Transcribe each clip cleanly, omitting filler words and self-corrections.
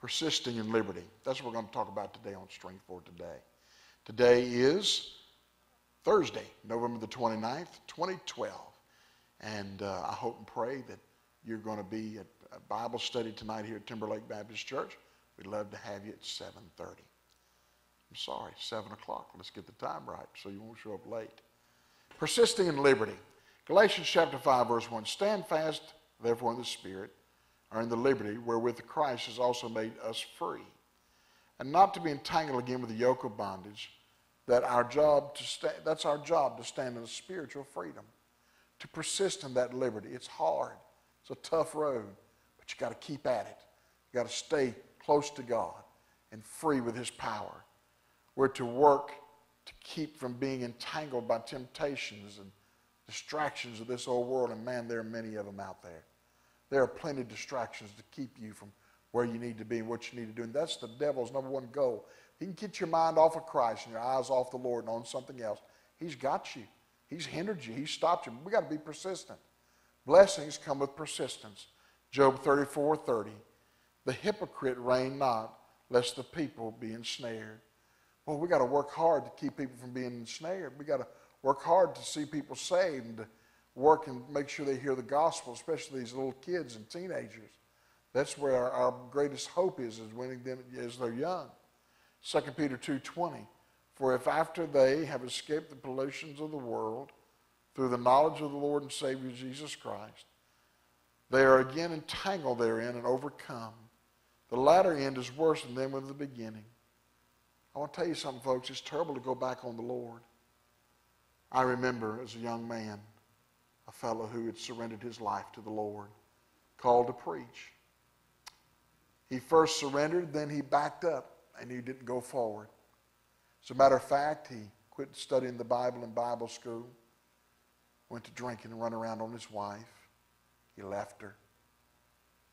persisting in liberty. That's what we're going to talk about today on Strength for Today. Today is Thursday, November the 29th, 2012. And I hope and pray that you're going to be at a Bible study tonight here at Timberlake Baptist Church. We'd love to have you at 7:30. I'm sorry, 7 o'clock. Let's get the time right so you won't show up late. Persisting in liberty. Galatians chapter 5, verse 1. Stand fast, therefore, in the Spirit, or in the liberty wherewith Christ has also made us free, and not to be entangled again with the yoke of bondage. That's our job to stand in a spiritual freedom, to persist in that liberty. It's hard. It's a tough road, but you got to keep at it. You got to stay close to God and free with His power. We're to work to keep from being entangled by temptations and distractions of this old world, and man, there are many of them out there. There are plenty of distractions to keep you from where you need to be and what you need to do. And that's the devil's number one goal. If he can get your mind off of Christ and your eyes off the Lord and on something else, he's got you. He's hindered you. He's stopped you. We got to be persistent. Blessings come with persistence. Job 34:30. The hypocrite reign not, lest the people be ensnared. Well, we got to work hard to keep people from being ensnared. We got to work hard to see people saved and to work and make sure they hear the gospel, especially these little kids and teenagers. That's where our greatest hope is winning them as they're young. 2 Peter 2:20. For if after they have escaped the pollutions of the world through the knowledge of the Lord and Savior Jesus Christ, they are again entangled therein and overcome, the latter end is worse than them of the beginning. I want to tell you something, folks. It's terrible to go back on the Lord. I remember as a young man, a fellow who had surrendered his life to the Lord, called to preach. He first surrendered, then he backed up, and he didn't go forward. As a matter of fact, he quit studying the Bible in Bible school, went to drinking and run around on his wife. He left her,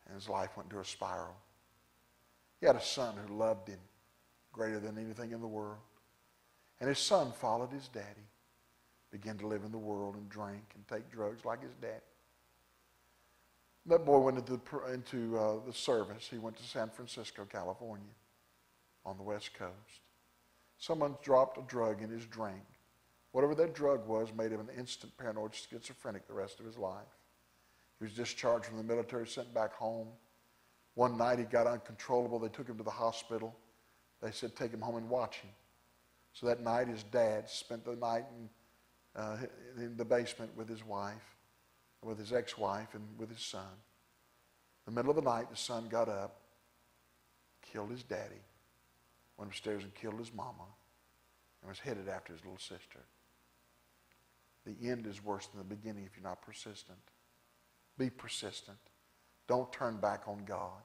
and his life went into a spiral. He had a son who loved him greater than anything in the world. And his son followed his daddy, began to live in the world and drink and take drugs like his daddy. That boy went into the service. He went to San Francisco, California, on the West Coast. Someone dropped a drug in his drink. Whatever that drug was made him an instant paranoid schizophrenic the rest of his life. He was discharged from the military, sent back home. One night he got uncontrollable. They took him to the hospital. They said, take him home and watch him. So that night his dad spent the night in the basement with his wife, with his ex-wife, and with his son. In the middle of the night, the son got up, killed his daddy, went upstairs and killed his mama, and was headed after his little sister. The end is worse than the beginning if you're not persistent. Be persistent. Don't turn back on God.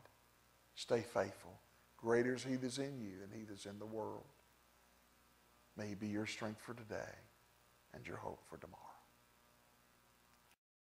Stay faithful. Greater is He that's in you than he that's in the world. May He be your strength for today and your hope for tomorrow.